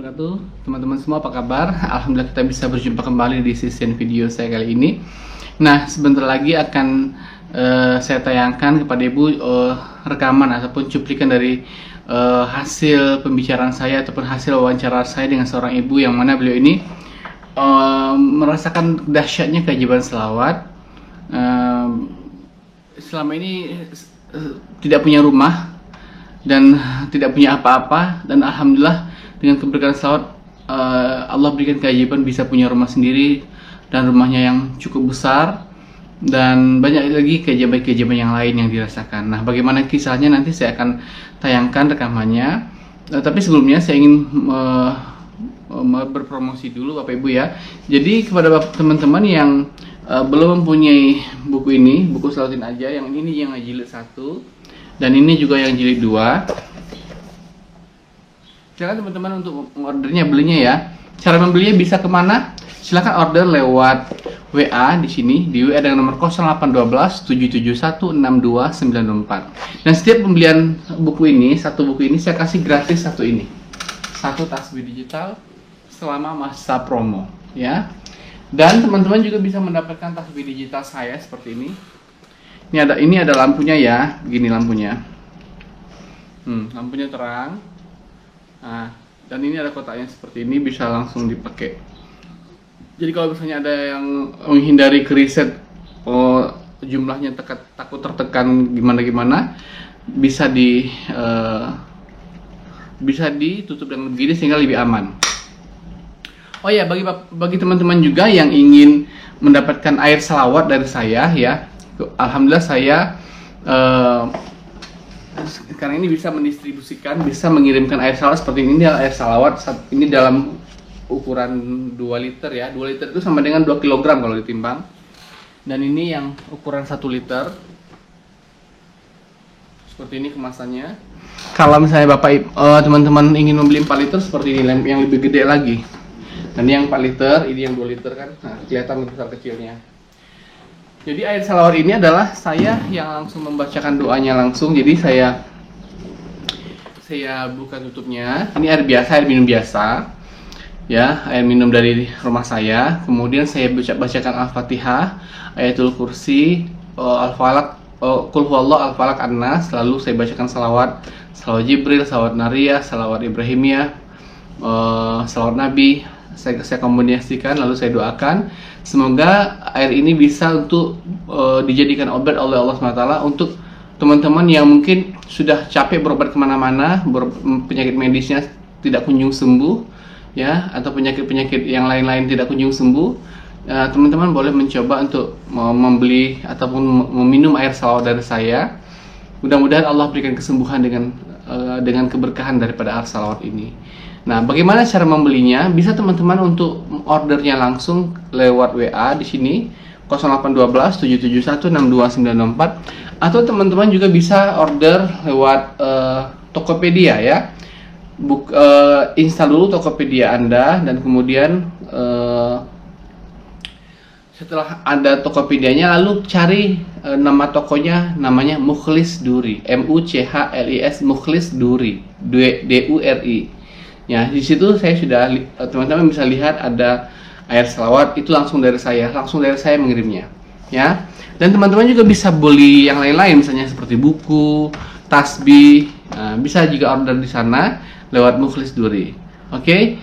wabarakatuh. Teman-teman semua apa kabar? Alhamdulillah kita bisa berjumpa kembali di sesi video saya kali ini. Nah, sebentar lagi akan saya tayangkan kepada Ibu rekaman ataupun cuplikan dari hasil pembicaraan saya ataupun hasil wawancara saya dengan seorang ibu yang mana beliau ini merasakan dahsyatnya keajaiban selawat. Selama ini tidak punya rumah dan tidak punya apa-apa, dan alhamdulillah dengan keberkahan selawat Allah berikan keajaiban bisa punya rumah sendiri dan rumahnya yang cukup besar, dan banyak lagi keajaiban-keajaiban yang lain yang dirasakan. Nah, bagaimana kisahnya nanti saya akan tayangkan rekamannya. Tapi sebelumnya saya ingin berpromosi dulu Bapak Ibu ya. Jadi kepada teman-teman yang belum mempunyai buku ini, buku Salawatin aja, yang ini yang jilid 1 dan ini juga yang jilid 2. Silakan teman-teman untuk ordernya, belinya ya. Cara membelinya bisa kemana? Silakan order lewat WA di sini, di WA dengan nomor 0812 771 6294. Dan setiap pembelian buku ini, satu buku ini saya kasih gratis satu ini. Satu tasbih digital selama masa promo ya. Dan teman-teman juga bisa mendapatkan tasbih digital saya seperti ini. Ini ada lampunya ya, begini lampunya. Lampunya terang. Nah, dan ini ada kotaknya seperti ini, bisa langsung dipakai. Jadi kalau misalnya ada yang menghindari keriset, jumlahnya takut tertekan gimana, bisa ditutup dengan begini sehingga lebih aman. Oh ya, bagi teman-teman juga yang ingin mendapatkan air salawat dari saya ya, alhamdulillah saya sekarang ini bisa mendistribusikan, bisa mengirimkan air salawat seperti ini. Air salawat ini dalam ukuran 2 liter ya. 2 liter itu sama dengan 2 kg kalau ditimbang. Dan ini yang ukuran 1 liter. Seperti ini kemasannya. Kalau misalnya Bapak teman-teman ingin membeli 4 liter seperti ini, yang lebih gede lagi. Dan yang 4 liter, ini yang 2 liter kan. Nah, kelihatan besar kecilnya. Jadi air salawat ini adalah saya yang langsung membacakan doanya langsung. Jadi saya buka tutupnya. Ini air biasa, air minum biasa. Ya, air minum dari rumah saya. Kemudian saya bacakan Al-Fatihah, Ayatul Kursi, Al-Falaq, Qul Huwallahu, Al-Falaq, An-Nas. Lalu saya bacakan salawat Jibril, salawat Nariyah, salawat Ibrahimiyah, salawat Nabi. Saya kombinasikan, lalu saya doakan semoga air ini bisa untuk dijadikan obat oleh Allah SWT untuk teman-teman yang mungkin sudah capek berobat kemana-mana, penyakit medisnya tidak kunjung sembuh ya, atau penyakit-penyakit yang lain-lain tidak kunjung sembuh. Teman-teman boleh mencoba untuk membeli ataupun meminum air salawat dari saya. Mudah-mudahan Allah berikan kesembuhan dengan keberkahan daripada air salawat ini. Nah, bagaimana cara membelinya? Bisa teman-teman untuk ordernya langsung lewat WA di sini 0812 771 6294, atau teman-teman juga bisa order lewat Tokopedia ya. Install dulu Tokopedia Anda, dan kemudian setelah ada Tokopedianya lalu cari nama tokonya, namanya Mukhlis Duri, MUCHLIS Mukhlis Duri, DURI. Ya, di situ saya sudah, teman-teman bisa lihat ada air salawat, itu langsung dari saya mengirimnya ya. Dan teman-teman juga bisa beli yang lain-lain, misalnya seperti buku, tasbih, bisa juga order di sana lewat Mukhlis Duri. Oke.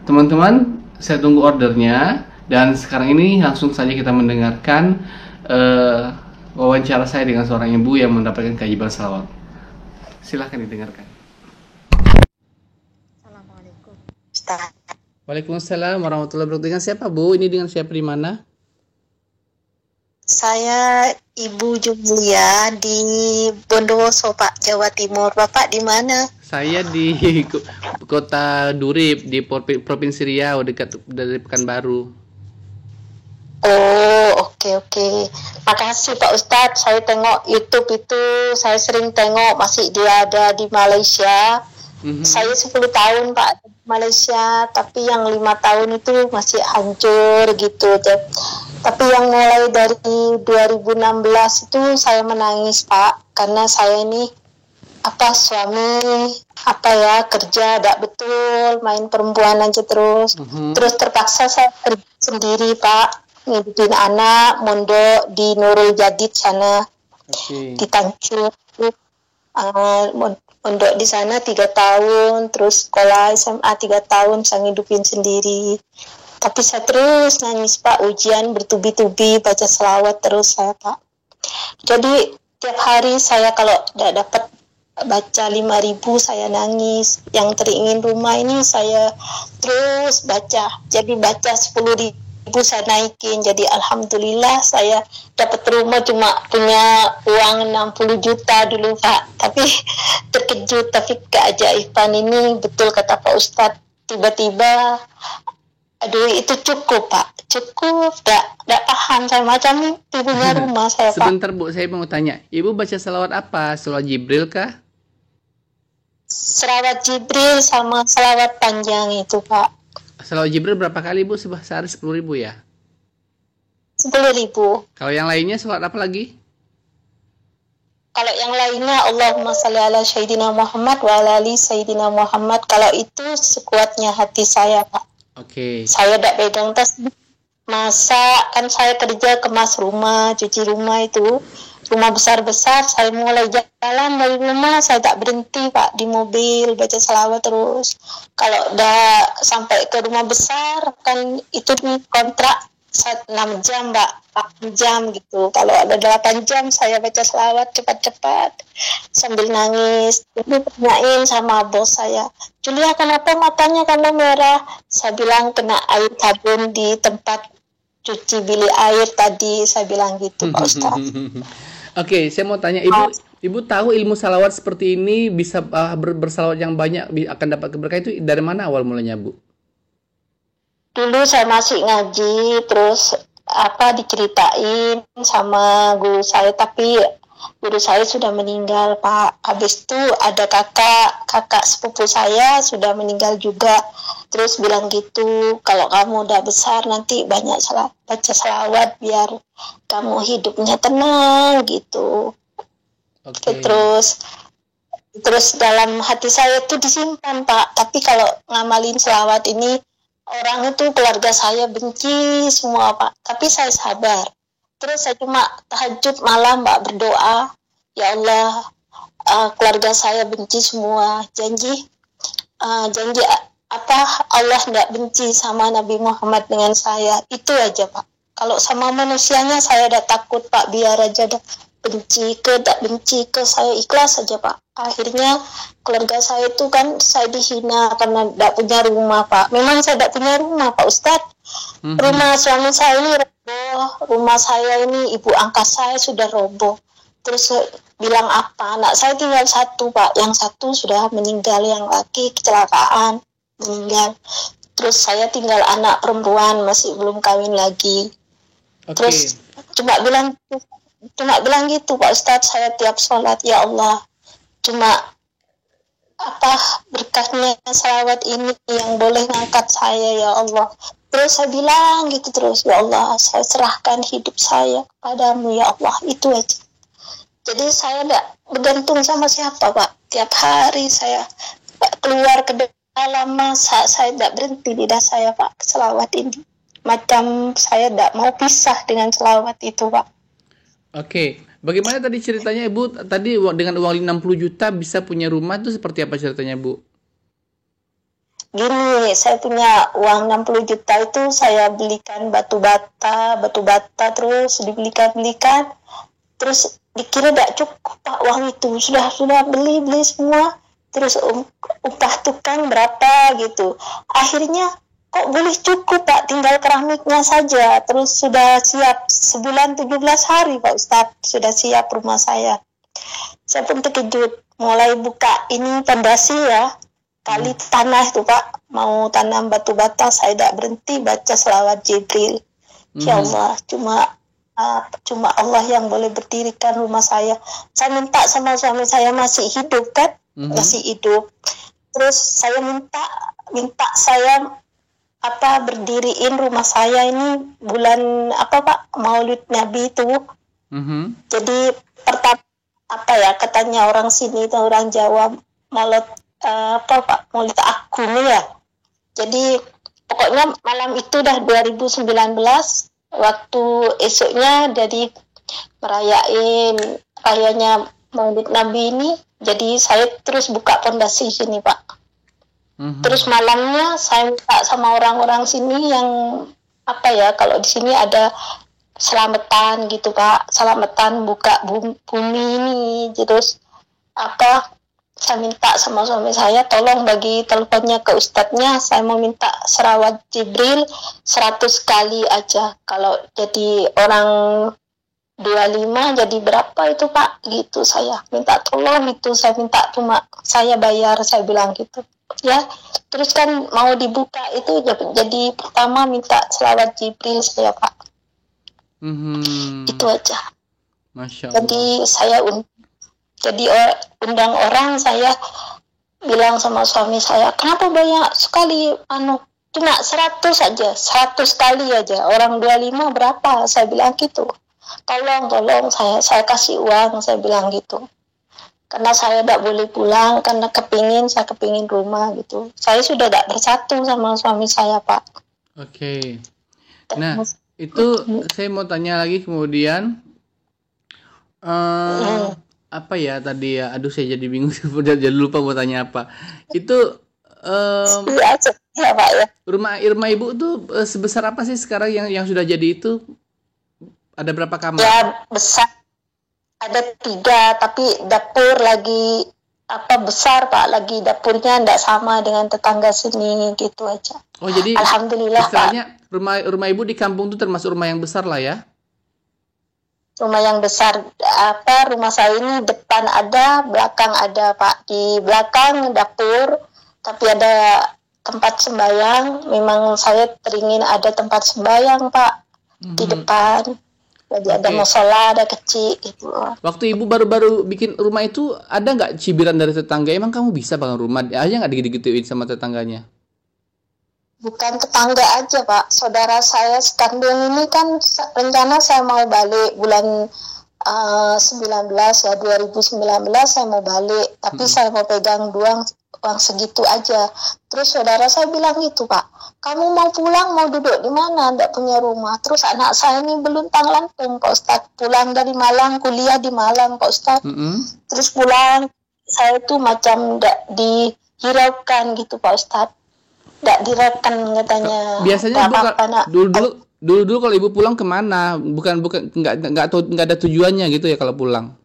Teman-teman, saya tunggu ordernya, dan sekarang ini langsung saja kita mendengarkan wawancara saya dengan seorang ibu yang mendapatkan keajaiban salawat. Silahkan didengarkan. Ustaz. Waalaikumsalam warahmatullahi wabarakatuh. Dengan siapa Bu? Ini dengan siapa, di mana? Saya Ibu Julia di Bondowoso, Pak, Jawa Timur. Bapak di mana? Saya di kota Durip, di Provinsi Riau, dekat dari Pekanbaru. Oh, oke. Makasih Pak Ustadz. Saya tengok YouTube itu, saya sering tengok, masih dia ada di Malaysia. Saya 10 tahun Pak di Malaysia, tapi yang 5 tahun itu masih hancur gitu. Tapi yang mulai dari 2016 itu saya menangis Pak, karena saya ini suami kerja tidak betul, main perempuan aja terus. Terus terpaksa saya kerja sendiri Pak, ngidupin anak, mondok di Nurul Jadid sana, di Tanjung. Mondok di sana 3 tahun, terus sekolah SMA 3 tahun, saya ngidupin sendiri. Tapi saya terus nangis Pak, ujian bertubi-tubi, baca selawat terus saya Pak. Jadi tiap hari saya kalau tidak dapat baca 5.000 saya nangis. Yang teringin rumah ini saya terus baca. Jadi baca 10.000 saya naikin. Jadi alhamdulillah saya dapat rumah, cuma punya uang 60 juta dulu Pak. Tapi terkejut, tapi keajaiban ini betul kata Pak Ustadz. Tiba-tiba aduh itu cukup Pak, cukup, tidak paham saya macam punya rumah saya Pak. Sebentar Bu, saya mau tanya, Ibu baca selawat apa? Selawat Jibril kah? Selawat Jibril sama selawat panjang itu Pak. Selawat Jibril berapa kali Bu? Sehari 10.000 ya? 10.000. Kalau yang lainnya selawat apa lagi? Kalau yang lainnya Allahumma shalli ala Sayyidina Muhammad wa ala ali Sayyidina Muhammad. Kalau itu sekuatnya hati saya Pak. Saya tidak pegang tas, masak, kan saya kerja kemas rumah, cuci rumah itu, rumah besar-besar, saya mulai jalan dari rumah, saya tak berhenti Pak, di mobil, baca selawat terus. Kalau udah sampai ke rumah besar, kan itu di kontrak 6 jam Mbak, 8 jam gitu. Kalau ada 8 jam, saya baca selawat cepat-cepat, sambil nangis. Jadi tanyain sama bos saya, Julia kenapa matanya kamu merah? Saya bilang kena air sabun di tempat cuci bilik air tadi, saya bilang gitu Pak Ustaz. Oke, saya mau tanya Ibu tahu ilmu salawat seperti ini bisa bersalawat yang banyak akan dapat keberkahan itu dari mana awal mulanya Bu? Dulu saya masih ngaji, terus diceritain sama guru saya, tapi guru saya sudah meninggal Pak. Habis itu ada kakak sepupu saya sudah meninggal juga. Terus bilang gitu, kalau kamu udah besar nanti banyak baca selawat biar kamu hidupnya tenang gitu. Terus dalam hati saya itu disimpan Pak. Tapi kalau ngamalin selawat ini, orang itu keluarga saya benci semua Pak. Tapi saya sabar. Terus saya cuma tahajud malam Mbak berdoa, ya Allah, keluarga saya benci semua. Janji Allah tidak benci sama Nabi Muhammad dengan saya. Itu aja Pak. Kalau sama manusianya saya udah takut Pak, biar aja dah tak benci ke saya, ikhlas saja Pak. Akhirnya keluarga saya itu kan saya dihina karena tidak punya rumah Pak. Memang saya tidak punya rumah Pak Ustadz. Rumah suami saya ini roboh, rumah saya ini ibu angkat saya sudah roboh. Terus bilang apa? Anak saya tinggal 1 Pak, yang 1 sudah meninggal, yang laki kecelakaan meninggal. Terus saya tinggal anak perempuan masih belum kawin lagi. Terus cuma bilang gitu Pak Ustadz, saya tiap sholat, ya Allah, cuma berkahnya salawat ini yang boleh ngangkat saya ya Allah. Terus saya bilang gitu terus, ya Allah, saya serahkan hidup saya kepadamu ya Allah, itu aja. Jadi saya tidak bergantung sama siapa Pak. Tiap hari saya keluar ke dalam masa, saya tidak berhenti lidah saya Pak, selawat ini. Macam saya tidak mau pisah dengan selawat itu Pak. Bagaimana tadi ceritanya Ibu? Tadi dengan uang 60 juta bisa punya rumah itu seperti apa ceritanya Bu? Gini, saya punya uang 60 juta itu saya belikan batu bata terus dibelikan. Terus dikira tidak cukup Pak uang itu. Sudah beli semua. Terus upah tukang berapa gitu. Akhirnya kok boleh cukup Pak, tinggal keramiknya saja. Terus sudah siap sebulan 17 hari Pak Ustadz, sudah siap rumah saya. Saya pun terkejut, mulai buka ini pondasi ya, kali tanah itu Pak, mau tanam batu bata, saya tidak berhenti baca selawat Jibril. Ya Allah, cuma Allah yang boleh berdirikan rumah saya. Saya minta sama suami saya masih hidup kan, masih hidup. Terus saya minta saya berdiriin rumah saya ini bulan Pak, Maulid Nabi itu. Jadi apa ya katanya orang sini itu orang Jawa mulut apa Pak mulut agung ya. Jadi pokoknya malam itu dah 2019 waktu esoknya jadi merayain rayanya Maulid Nabi ini. Jadi saya terus buka pondasi sini Pak. Terus malamnya saya minta sama orang-orang sini yang apa ya kalau di sini ada selamatan gitu Pak, selamatan buka bumi ini. Terus apa saya minta sama suami saya tolong bagi teleponnya ke ustadznya, saya mau minta selawat Jibril 100 kali aja. Kalau jadi orang 25 jadi berapa itu Pak gitu, saya minta tolong itu, saya minta cuma saya bayar, saya bilang gitu ya. Terus kan mau dibuka itu jadi pertama minta selawat Jibril saya Pak. Itu aja. Masya Allah. Jadi saya undang orang, saya bilang sama suami saya, kenapa banyak sekali cuma 100 aja, 100 kali aja, orang 25 berapa, saya bilang gitu. Tolong saya kasih uang, saya bilang gitu. Karena saya tidak boleh pulang, karena saya kepingin rumah gitu. Saya sudah tidak bersatu sama suami saya Pak. Oke. Nah, itu saya mau tanya lagi kemudian apa ya tadi ya? Aduh saya jadi bingung, jadi lupa mau tanya apa. Itu ya Pak ya. rumah Ibu tuh sebesar apa sih sekarang yang sudah jadi itu? Ada berapa kamar? Ya besar. Ada 3, tapi dapur lagi besar Pak, lagi dapurnya tidak sama dengan tetangga sini gitu aja. Oh jadi alhamdulillah istilahnya Pak. rumah Ibu di kampung itu termasuk rumah yang besar lah ya? Rumah yang besar rumah saya ini depan ada, belakang ada Pak. Di belakang dapur, tapi ada tempat sembahyang. Memang saya teringin ada tempat sembahyang Pak di depan. Jadi ada musola, ada kecil gitu. Waktu Ibu baru-baru bikin rumah itu ada nggak cibiran dari tetangga? Emang kamu bisa bangun rumah? Aja nggak digituin sama tetangganya? Bukan tetangga aja Pak, saudara saya sekandung ini kan rencana saya mau balik bulan 19 ya 2019 saya mau balik, tapi saya mau pegang uang segitu aja. Terus saudara saya bilang gitu Pak, kamu mau pulang mau duduk di mana? Tidak punya rumah. Terus anak saya ini beluntang lantung Pak Ustadz, pulang dari Malang, kuliah di Malang Pak Ustadz. Terus pulang saya itu macam tidak dihiraukan gitu Pak Ustadz. Tidak direkan katanya. Biasanya dulu kalau Ibu pulang kemana? Bukan nggak ada tujuannya gitu ya kalau pulang?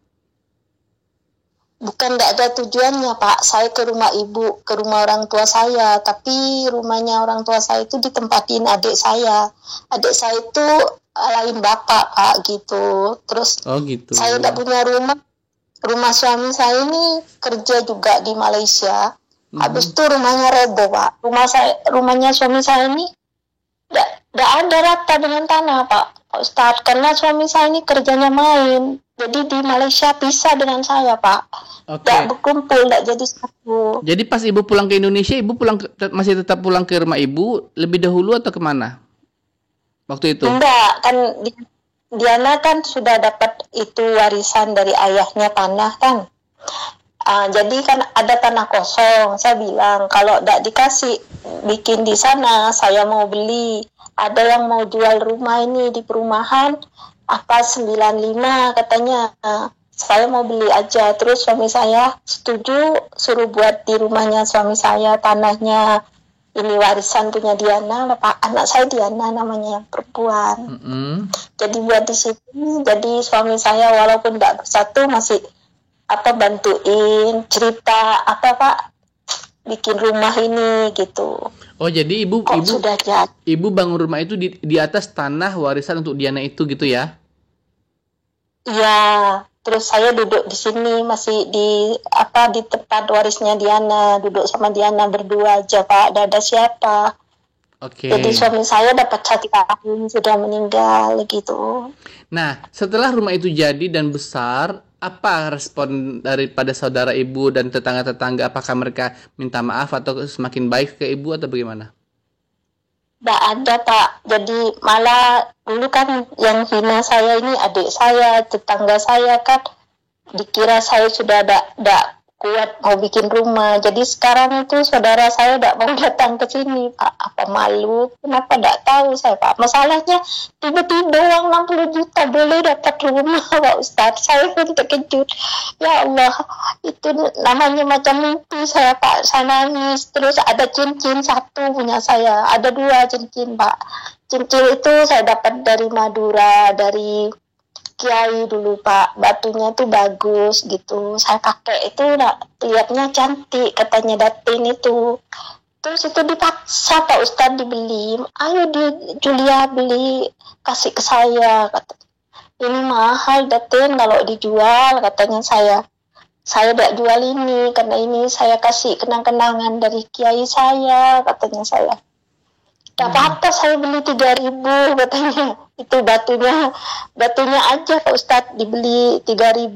Bukan tidak ada tujuannya Pak. Saya ke rumah ibu, ke rumah orang tua saya. Tapi rumahnya orang tua saya itu ditempatin adik saya. Adik saya itu lain bapak Pak gitu. Terus gitu. Saya tidak punya rumah. Rumah suami saya ini kerja juga di Malaysia. Habis itu rumahnya roboh Pak. Rumahnya suami saya ini tidak ada rata dengan tanah Pak Ustadz. Karena suami saya ini kerjanya main. Jadi di Malaysia pisah dengan saya Pak. Tidak berkumpul, tidak jadi satu. Jadi pas Ibu pulang ke Indonesia, Ibu masih tetap pulang ke rumah Ibu lebih dahulu atau kemana? Waktu itu? Enggak, kan Diana kan sudah dapat itu warisan dari ayahnya tanah kan. Jadi kan ada tanah kosong. Saya bilang kalau tidak dikasih bikin di sana, saya mau beli. Ada yang mau jual rumah ini di perumahan 95 katanya. Saya mau beli aja. Terus suami saya setuju, suruh buat di rumahnya suami saya tanahnya. Ini warisan punya Diana, anak saya Diana namanya yang perempuan. Jadi buat di situ. Jadi suami saya walaupun tidak bersatu masih bantuin cerita Pak bikin rumah ini gitu. Oh jadi ibu bangun rumah itu di atas tanah warisan untuk Diana itu gitu ya? Iya. Terus saya duduk di sini masih di tempat warisnya Diana, duduk sama Diana berdua aja Pak. Tidak ada siapa. Jadi suami saya dapat 1 tahun sudah meninggal gitu. Nah setelah rumah itu jadi dan besar, apa respon daripada saudara Ibu dan tetangga-tetangga? Apakah mereka minta maaf atau semakin baik ke Ibu atau bagaimana? Tidak ada Pak. Jadi malah dulu kan yang hina saya ini adik saya, tetangga saya kan dikira saya sudah tidak kuat mau bikin rumah. Jadi sekarang itu saudara saya tidak mau datang ke sini, Pak. Apa malu? Kenapa tidak tahu saya, Pak? Masalahnya tiba-tiba uang 60 juta boleh dapat rumah, Pak Ustadz. Saya pun terkejut. Ya Allah, itu namanya macam mimpi saya, Pak. Saya nangis. Terus ada cincin satu punya saya. Ada 2 cincin, Pak. Cincin itu saya dapat dari Madura, dari Kiai dulu, Pak. Batunya tuh bagus gitu, saya pakai itu lihatnya cantik katanya datin itu. Terus itu dipaksa Pak Ustadz dibeli, ayo Julia beli, kasih ke saya, kata ini mahal datin kalau dijual, katanya saya tidak jual ini karena ini saya kasih kenang-kenangan dari Kiai saya, katanya saya. Gak apa-apa, saya beli 3.000 katanya. Itu batunya aja Pak Ustadz dibeli 3.000.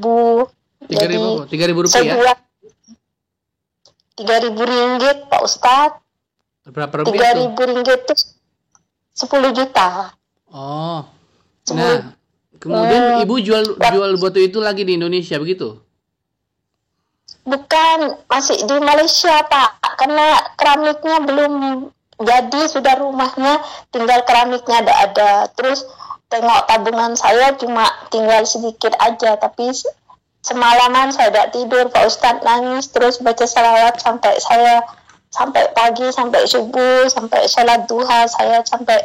3.000 rupiah. Saya buat 3.000 ringgit Pak Ustadz. Berapa rupiah 3.000 ringgit itu 10 juta. Oh. Nah, kemudian Ibu jual batu itu lagi di Indonesia begitu? Bukan, masih di Malaysia Pak. Karena keramiknya belum jadi, sudah rumahnya tinggal keramiknya ada. Terus tengok tabungan saya cuma tinggal sedikit aja, tapi semalaman saya tidak tidur Pak Ustadz, nangis terus baca salawat sampai pagi, sampai subuh, sampai sholat duha, saya sampai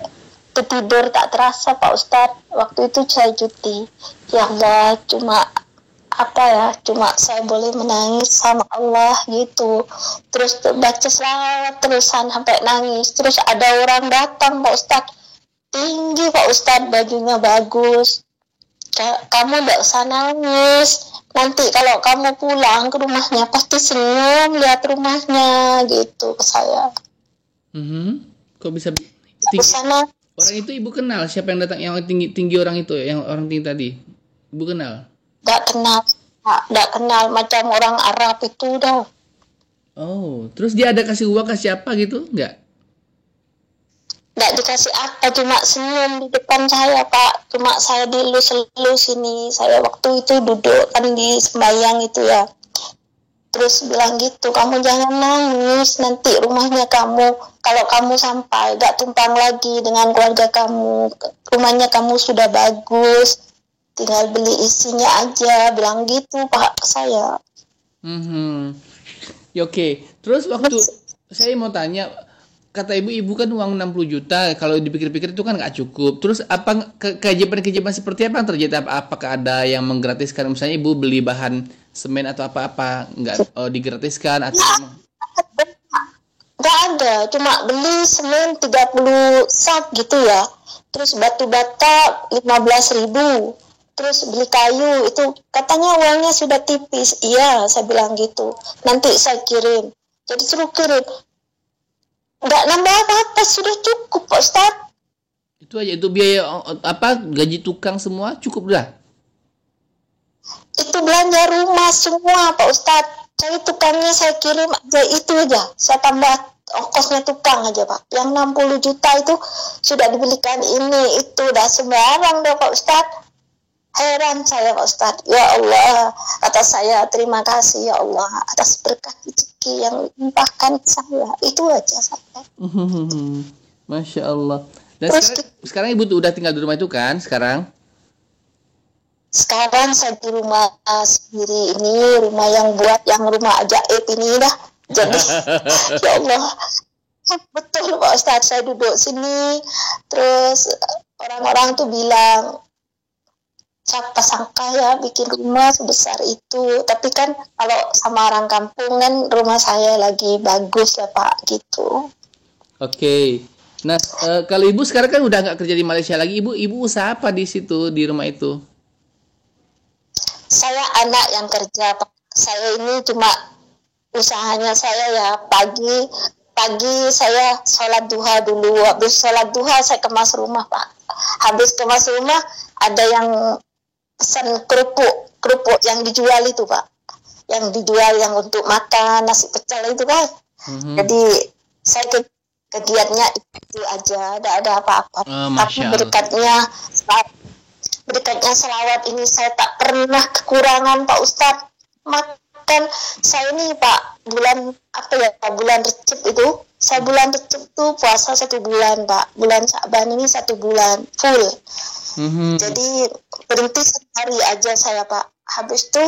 tidur tak terasa Pak Ustadz. Waktu itu saya cuti. Ya Allah, cuma saya boleh menangis sama Allah gitu. Terus baca selawat terusan sampai nangis. Terus ada orang datang Pak Ustadz, tinggi Pak Ustadz, bajunya bagus. Kamu tidak usah nangis, nanti kalau kamu pulang ke rumahnya pasti senyum lihat rumahnya gitu ke saya. Kok bisa Sana. Orang itu Ibu kenal siapa yang datang, yang tinggi orang itu, yang orang tinggi tadi? Ibu kenal? Tidak kenal, macam orang Arab itu dah. Oh, terus dia ada kasih uang ke siapa gitu? Enggak? Tidak dikasih apa, cuma senyum di depan saya Pak. Cuma saya dilus-lus ini. Saya waktu itu duduk kan di sembahyang itu ya. Terus bilang gitu, kamu jangan nangis, nanti rumahnya kamu, kalau kamu sampai gak tumpang lagi dengan keluarga kamu, rumahnya kamu sudah bagus, tinggal beli isinya aja, bilang gitu Pak saya. Ya, oke. Terus waktu saya mau tanya, kata ibu kan uang 60 juta, kalau dipikir-pikir itu kan nggak cukup. Terus apa keajaiban seperti apa yang terjadi? Apakah ada yang menggratiskan, misalnya ibu beli bahan semen atau apa-apa nggak digratiskan atau nggak ada, cuma beli semen 30 sak gitu ya. Terus batu bata 15.000. Terus beli kayu itu katanya uangnya sudah tipis. Iya, saya bilang gitu. Nanti saya kirim. Jadi suruh kirim. Nggak nambah apa-apa, sudah cukup Pak Ustadz. Itu aja, itu biaya gaji tukang semua cukup dah. Itu belanja rumah semua Pak Ustadz. Saya tukangnya saya kirim aja itu aja. Saya tambah ongkosnya tukang aja Pak. Yang 60 juta itu sudah dibelikan ini itu dah sembarang dah Pak Ustadz. Heran saya Pak Ustadz, ya Allah, kata saya terima kasih ya Allah atas berkah rezeki yang limpahkan saya, itu aja saya. Masya Allah. Dan sekarang ibu tuh udah tinggal di rumah itu kan sekarang? Sekarang saya di rumah sendiri ini, rumah yang rumah ajaib ini dah. Jadi ya Allah, betul Pak Ustadz, saya duduk sini, terus orang-orang tuh bilang, siapa sangka ya bikin rumah sebesar itu. Tapi kan kalau sama orang kampung kan rumah saya lagi bagus ya Pak gitu. Oke. Nah kalau ibu sekarang kan udah nggak kerja di Malaysia lagi, ibu usaha apa di situ, di rumah itu? Saya anak yang kerja Pak. Saya ini cuma usahanya saya ya pagi saya sholat duha dulu. Habis sholat duha saya kemas rumah Pak. Habis kemas rumah ada yang pesan kerupuk yang dijual itu Pak, yang dijual yang untuk makan nasi pecel itu kan. Jadi saya kegiatannya itu aja, tidak ada apa-apa. Tapi berkatnya berkatnya selawat ini saya tak pernah kekurangan Pak Ustadz. Makan saya ini Pak, bulan apa ya, bulan Recep itu, saya bulan Recep tuh puasa 1 bulan Pak, bulan Sya'ban ini 1 bulan full. Jadi berhenti sehari aja saya Pak, habis itu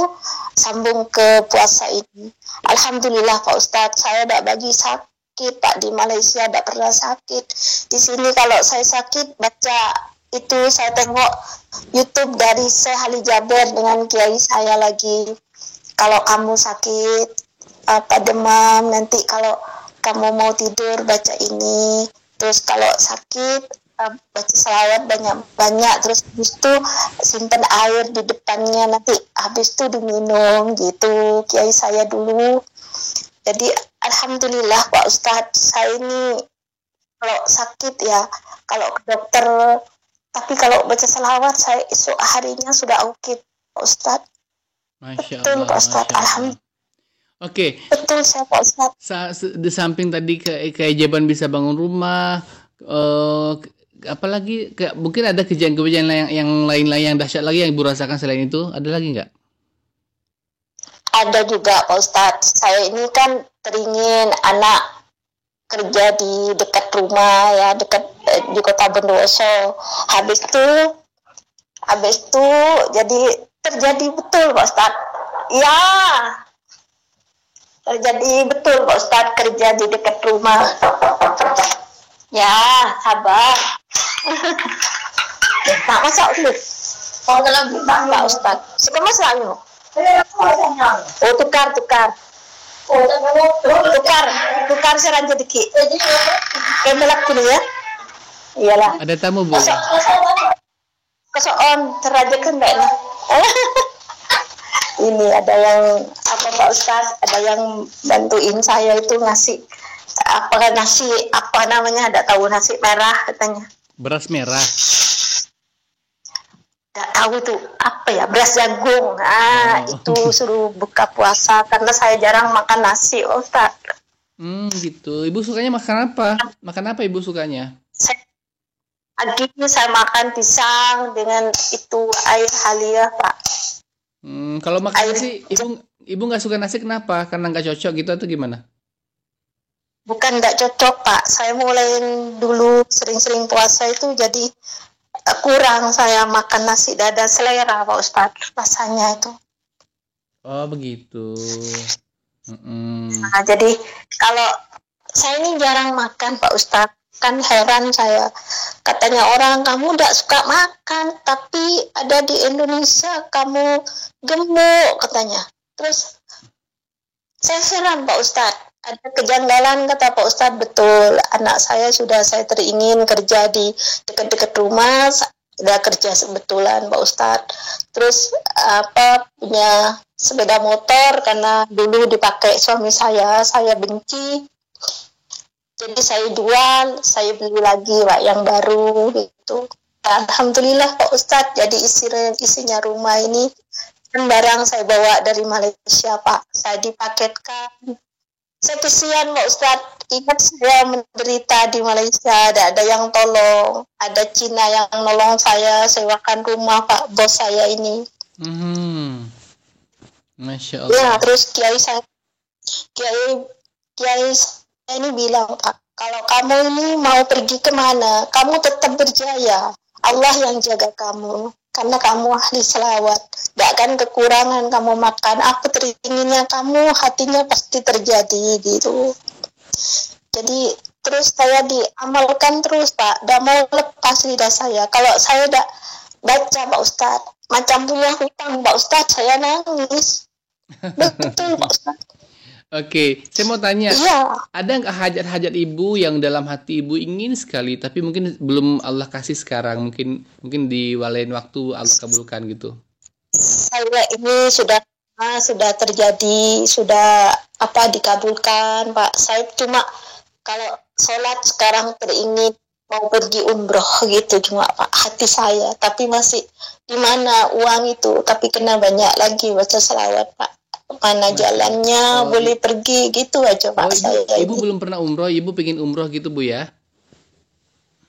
sambung ke puasa ini. Alhamdulillah Pak Ustadz, saya tidak bagi sakit Pak, di Malaysia tidak pernah sakit. Di sini kalau saya sakit baca itu, saya tengok YouTube dari Syekh Ali Jaber dengan kiai saya lagi. Kalau kamu sakit apa demam, nanti kalau kamu mau tidur baca ini. Terus kalau sakit baca selawat banyak-banyak. Terus habis itu simpan air di depannya, nanti habis itu diminum gitu. Kiai saya dulu. Jadi alhamdulillah Pak Ustadz, saya ini kalau sakit ya, kalau ke dokter, tapi kalau baca selawat saya esok harinya sudah oke Pak Ustadz. Masya Betul Allah, Pak Ustadz, Masya Allah. alhamdulillah. Oke, Betul saya Pak Ustadz. di samping tadi keajaiban bisa bangun rumah, apalagi mungkin ada kejadian-kejadian yang lain-lain yang dahsyat lagi yang Ibu rasakan selain itu, ada lagi nggak? Ada juga Pak Ustadz, saya ini kan teringin anak kerja di dekat rumah ya, dekat di kota Bondowoso. Habis itu jadi terjadi betul Pak Ustadz. Ya, terjadi betul Pak Ustadz, kerja di dekat rumah. Ya, sabar. Nak masak dulu. Oh, dalam Pak Ustadz. Suka masak dulu. Oh, tukar. Tukar seranja dikit. Kemelak kuno ya. Iyalah. Ada tamu Bu? Kesoon teraja kan enggak lah. Ini ada yang apa Pak Ustadz, ada yang bantuin saya itu ngasih nasi apa namanya, ada tahu nasi merah katanya. Beras merah. Nggak tahu itu apa ya, beras jagung. Itu suruh buka puasa karena saya jarang makan nasi Ustaz. Gitu. Ibu sukanya makan apa? Makan apa Ibu sukanya? Pagi ini saya makan pisang dengan itu air halia Pak. Kalau makan nasi, ibu nggak suka nasi kenapa? Karena nggak cocok gitu atau gimana? Bukan nggak cocok Pak, saya mulai dulu sering-sering puasa itu jadi kurang saya makan nasi, dada selera Pak Ustadz rasanya itu. Oh begitu. Nah, jadi kalau saya ini jarang makan Pak Ustadz, kan heran saya, katanya orang kamu tidak suka makan tapi ada di Indonesia kamu gemuk katanya. Terus saya heran Pak Ustadz, ada kejanggalan kata Pak Ustadz. Betul, anak saya sudah saya teringin kerja di dekat-dekat rumah, udah kerja sebetulan Pak Ustadz. Terus punya sepeda motor karena dulu dipakai suami saya benci. Jadi saya jual, saya beli lagi Pak yang baru gitu. Alhamdulillah Pak Ustadz, jadi isinya rumah ini kan barang saya bawa dari Malaysia Pak, saya dipaketkan. Saya kesian Pak Ustadz, ingat saya menderita di Malaysia, ada yang tolong, ada Cina yang nolong saya sewakan rumah Pak, bos saya ini. Masya Allah. Ya, terus kiai saya ini bilang Pak, kalau kamu ini mau pergi kemana, kamu tetap berjaya, Allah yang jaga kamu, karena kamu ahli selawat, gak akan kekurangan kamu makan, apa teringinnya kamu, hatinya pasti terjadi gitu. Jadi terus saya diamalkan terus Pak, gak mau lepas lidah saya. Kalau saya gak baca Pak Ustadz, macam punya hutang Pak Ustadz, saya nangis. Betul Pak Ustadz. Oke, saya mau tanya, iya, ada nggak hajat-hajat ibu yang dalam hati ibu ingin sekali, tapi mungkin belum Allah kasih sekarang, mungkin di lain waktu Allah kabulkan gitu? Saya ini sudah terjadi, sudah dikabulkan Pak. Saya cuma kalau sholat sekarang teringin mau pergi umroh gitu cuma Pak, hati saya, tapi masih di mana uang itu, tapi kena banyak lagi baca selawat Pak. Mana jalannya, boleh pergi gitu aja Pak. Ibu belum pernah umroh, ibu pengen umroh gitu Bu ya?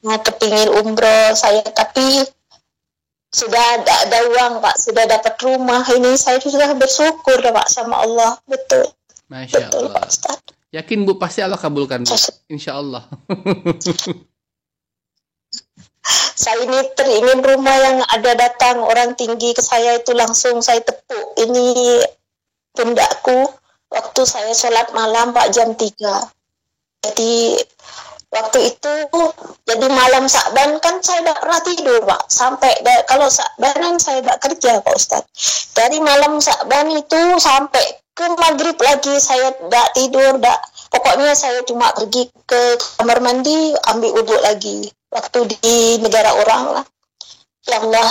Nah, kepingin umroh saya, tapi sudah ada uang Pak, sudah dapat rumah, ini saya sudah bersyukur Pak sama Allah, betul. Masya Betul Allah. Pak Ustaz. Yakin Bu pasti Allah kabulkan Bu. Insya Allah. Saya ini teringin rumah yang ada datang orang tinggi ke saya itu langsung saya tepuk ini pundakku waktu saya sholat malam Pak jam 3. Jadi waktu itu jadi malam Sa'ban kan saya tidak pernah tidur Pak sampai kalau Sa'banan saya tidak kerja Pak Ustadz. Dari malam Sa'ban itu sampai ke maghrib lagi saya tidak tidur, pokoknya saya cuma pergi ke kamar mandi ambil wudhu lagi waktu di negara orang lah. Ya Allah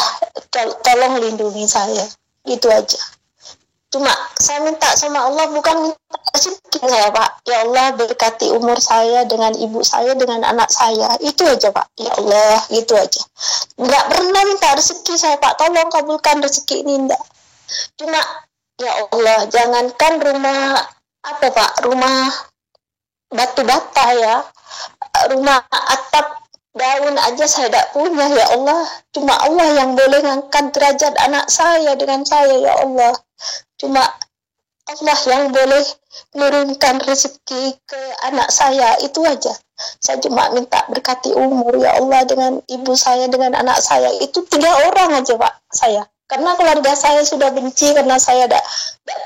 tolong lindungi saya, itu aja. Cuma saya minta sama Allah bukan minta rezeki saya Pak. Ya Allah berkati umur saya dengan ibu saya dengan anak saya, itu aja Pak. Ya Allah gitu aja. Nggak pernah minta rezeki saya Pak, tolong kabulkan rezeki ini enggak. Cuma ya Allah jangankan rumah apa Pak, rumah batu bata ya, rumah atap daun aja saya tidak punya ya Allah. Cuma Allah yang boleh ngangkat derajat anak saya dengan saya ya Allah. Cuma Allah yang boleh menurunkan rezeki ke anak saya, itu aja. Saya cuma minta berkati umur ya Allah dengan ibu saya dengan anak saya, itu 3 orang aja Pak saya. Karena keluarga saya sudah benci karena saya tidak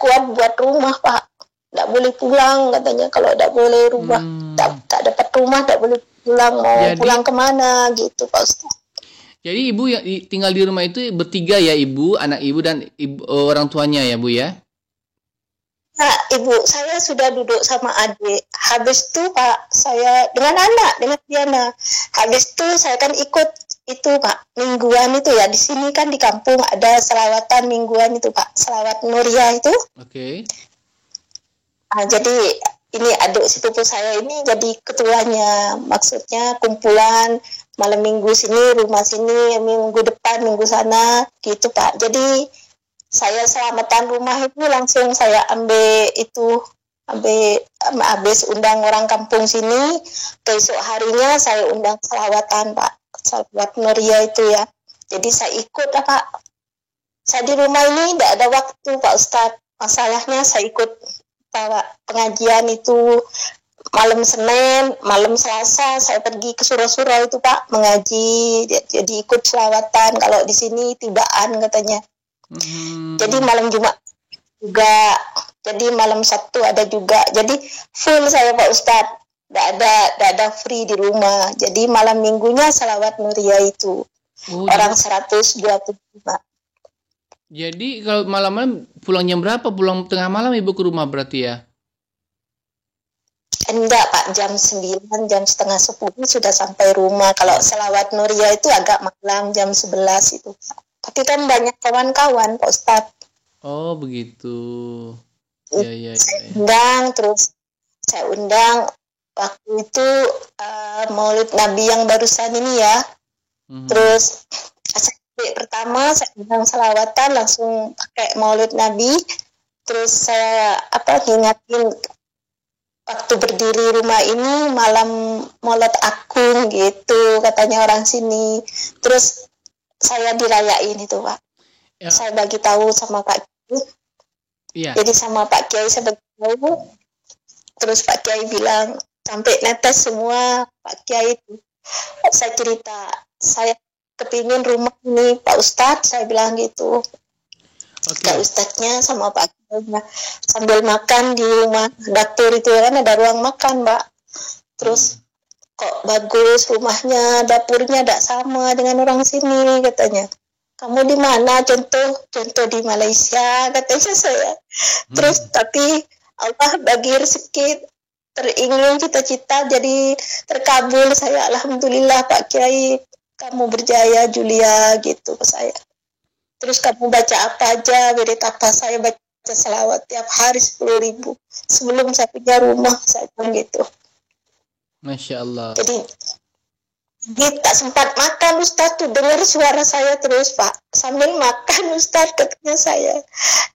kuat buat rumah Pak. Tidak boleh pulang katanya, kalau tidak boleh rumah, tak dapat rumah tidak boleh pulang, mau pulang kemana gitu Pak Ustaz. Jadi ibu yang tinggal di rumah itu bertiga ya, ibu, anak ibu dan orang tuanya ya Bu ya? Nah, ibu saya sudah duduk sama adik. Habis itu Pak, saya dengan anak, dengan Diana. Habis itu saya kan ikut itu Pak, mingguan itu ya. Di sini kan di kampung ada selawatan mingguan itu Pak, selawat Nuria itu. Oke. Nah, jadi ini adik sepupu saya ini jadi ketuanya. Maksudnya kumpulan malam minggu sini, rumah sini, minggu depan, minggu sana, gitu Pak. Jadi saya selamatan rumah itu langsung saya ambil itu, habis undang orang kampung sini, besok harinya saya undang selawatan Pak, selawat Nuria itu ya. Jadi saya ikut Pak. Saya di rumah ini tidak ada waktu Pak Ustadz. Masalahnya saya ikut Pak pengajian itu malam Senin, malam Selasa saya pergi ke surau-surau itu Pak mengaji, jadi ikut selawatan. Kalau di sini tibaan katanya. Jadi malam Jumat juga, jadi malam Sabtu ada juga. Jadi full saya Pak Ustadz, tidak ada free di rumah. Jadi malam minggunya selawat Nuria itu orang 120 Pak. Jadi kalau malam-malam pulang jam berapa? Pulang tengah malam ibu ke rumah berarti ya? Enggak Pak, jam 9, jam setengah 10 sudah sampai rumah. Kalau selawat Nuria itu agak malam, jam 11 itu Pak. Tapi kan banyak kawan-kawan Pak Ustadz. Oh begitu. Ya. Saya undang, terus saya undang waktu itu Maulid Nabi yang barusan ini ya. Terus pertama saya undang selawatan langsung pakai Maulid Nabi. Terus saya ingatin waktu berdiri rumah ini malam Maulid Agung gitu katanya orang sini. Terus saya dirayain itu Pak. Ya. Saya bagi tahu sama Pak Kiai. Ya. Jadi sama Pak Kiai saya bagi tahu. Terus Pak Kiai bilang sampai netes semua Pak Kiai itu. Saya cerita, saya kepingin rumah ini Pak Ustadz, saya bilang gitu. Pak Ustadznya sama Pak Kiai sambil makan di rumah dapur itu kan ada ruang makan Pak. Terus kok bagus rumahnya, dapurnya tidak sama dengan orang sini katanya. Kamu di mana? Contoh di Malaysia katanya saya. Terus tapi Allah bagi rezeki teringin cita-cita jadi terkabul saya. Alhamdulillah Pak Kiai, kamu berjaya Julia gitu ke saya. Terus kamu baca apa aja, wirid apa, saya baca selawat tiap hari 10.000 sebelum saya punya rumah, saya bilang gitu. Masya Allah. Jadi tak sempat makan Ustaz tuh dengar suara saya terus Pak sambil makan Ustaz katanya saya.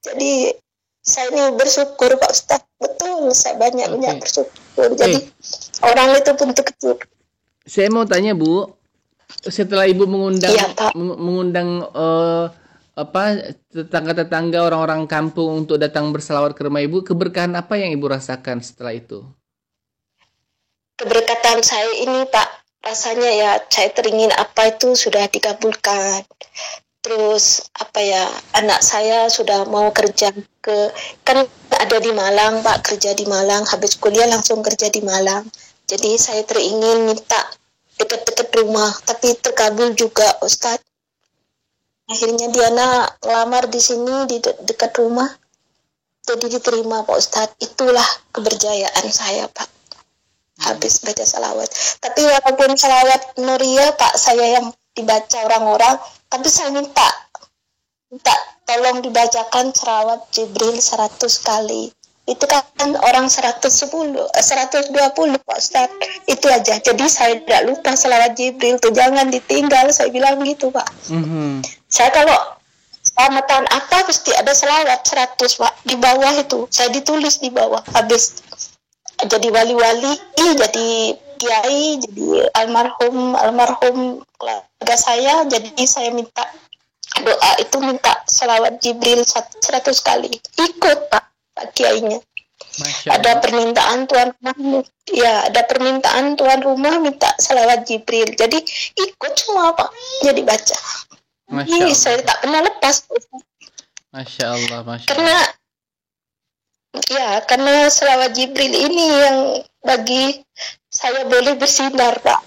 Jadi saya ini bersyukur Pak Ustaz, betul saya banyak bersyukur. Jadi orang itu pun terkejut. Saya mau tanya Bu, setelah Ibu mengundang Iya, Pak. mengundang tetangga-tetangga orang-orang kampung untuk datang berselawat ke rumah Ibu, keberkahan apa yang Ibu rasakan setelah itu? Keberkatan saya ini, Pak, rasanya ya saya teringin apa itu sudah dikabulkan. Terus apa ya, anak saya sudah mau kerja kan ada di Malang, Pak, kerja di Malang, habis kuliah langsung kerja di Malang. Jadi saya teringin minta dekat-dekat rumah, tapi terkabul juga, Ustadz. Akhirnya Diana ngelamar di sini di dekat rumah, jadi diterima, Pak Ustadz. Itulah keberjayaan saya, Pak. Habis baca salawat. Tapi walaupun salawat Nuria, Pak, saya yang dibaca orang-orang, tapi saya minta tolong dibacakan salawat Jibril 100 kali. Itu kan orang 120 Pak Ustaz. Itu aja. Jadi saya tidak lupa salawat Jibril tuh, jangan ditinggal, saya bilang gitu, Pak. Saya kalau selamatan apa pasti ada salawat 100, Pak. Di bawah itu saya ditulis di bawah. Habis jadi wali-wali, jadi kiai, jadi almarhum keluarga saya, jadi saya minta doa itu, minta selawat Jibril 100 kali. Ikut, Pak kiainya. Ada permintaan tuan rumah, ya ada permintaan tuan rumah minta selawat Jibril, jadi ikut semua, Pak, jadi baca. Ini saya tak pernah lepas. Masya Allah, Masya Allah. Karena selawat Jibril ini yang bagi saya boleh bersinar, Pak.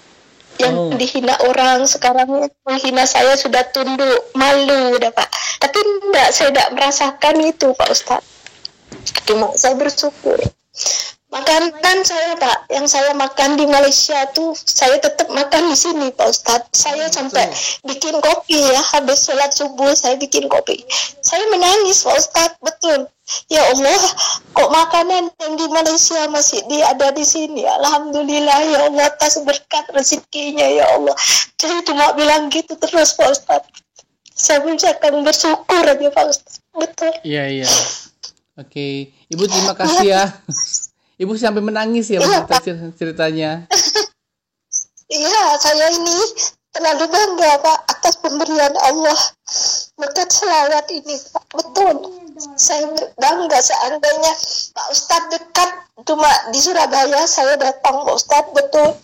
Yang dihina orang sekarang, menghina saya sudah tunduk, malu udah, Pak. Tapi saya tidak merasakan itu, Pak Ustadz. Cuma saya bersyukur. Makanan saya, Pak, yang saya makan di Malaysia tuh saya tetap makan di sini, Pak Ustadz. Saya sampai bikin kopi ya, habis sholat subuh saya bikin kopi. Saya menangis, Pak Ustadz, betul. Ya Allah, kok makanan yang di Malaysia masih ada di sini. Alhamdulillah ya Allah, atas berkat rezekinya ya Allah. Saya cuma bilang gitu terus, Pak Ustadz. Saya akan bersyukur aja, Pak Ustadz. Betul. Iya. Oke. Ibu terima kasih ya. Ibu sampai menangis ya ceritanya. Iya, saya ini terlalu bangga, Pak, atas pemberian Allah berkat selawat ini, Pak. Betul. Saya bangga seandainya Pak Ustadz dekat cuma di Surabaya, saya datang, Pak Ustadz, betul.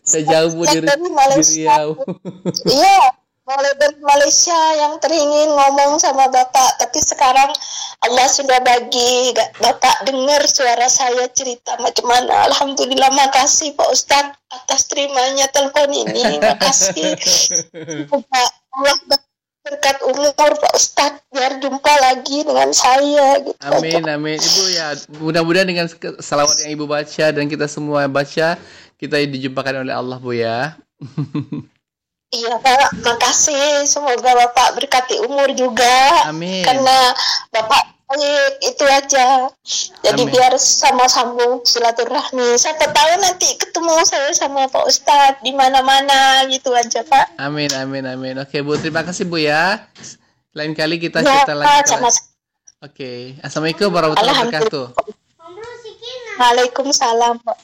Saya jauh dari Riau. Iya, mulai dari Malaysia yang teringin ngomong sama Bapak, tapi sekarang Allah sudah bagi Bapak dengar suara saya cerita macam mana. Alhamdulillah, makasih Pak Ustadz atas terimanya telepon ini. Makasih. Allah berkat umur Pak Ustadz, biar jumpa lagi dengan saya gitu. Amin. Ibu ya, mudah-mudahan dengan salawat yang Ibu baca dan kita semua baca, kita dijumpakan oleh Allah, Bu ya. Iya, Pak, makasih. Semoga Bapak berkati umur juga. Amin. Karena Bapak baik, itu aja. Jadi amin. Biar sama-sama silaturahmi. Siapa tahu nanti ketemu saya sama Pak Ustadz di mana-mana gitu aja, Pak. Amin. Oke, Bu, terima kasih, Bu ya. Lain kali kita cerita lagi. Oke. Assalamualaikum warahmatullahi wabarakatuh. Waalaikumsalam, Pak.